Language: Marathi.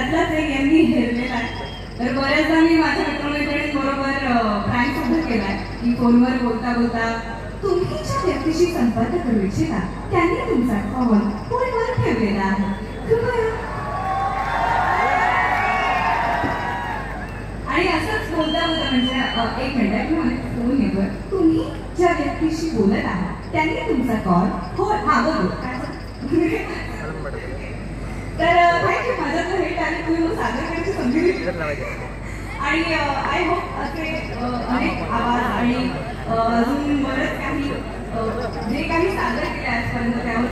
त्यातलाच एक यांनी हेरलेला आहे. तर बऱ्याचदा मी माझ्या मित्रमैत्रिणींबरोबर प्रँक सुद्धा केलाय की फोनवर बोलता बोलता तुम्ही ज्या व्यक्तीशी संपर्क करू इच्छिता त्यांनी तुमचा कॉल फोनवर ठेवलेला आहे, कृपया. आणि असंच बोलता बोलता म्हणजे एक मिनिट मला फोन येतोय, तुम्ही ज्या व्यक्तीशी बोलत आहात त्यांनी तुमचा कॉल हो हा बोलू काय तर थँक्यू. माझ्याचं हे टॅलेंट तुम्ही सादर करायची संधी दिली आणि आय होप असे अनेक आवाज आणि अजून बरंच काही जे काही सादर केले आजपर्यंत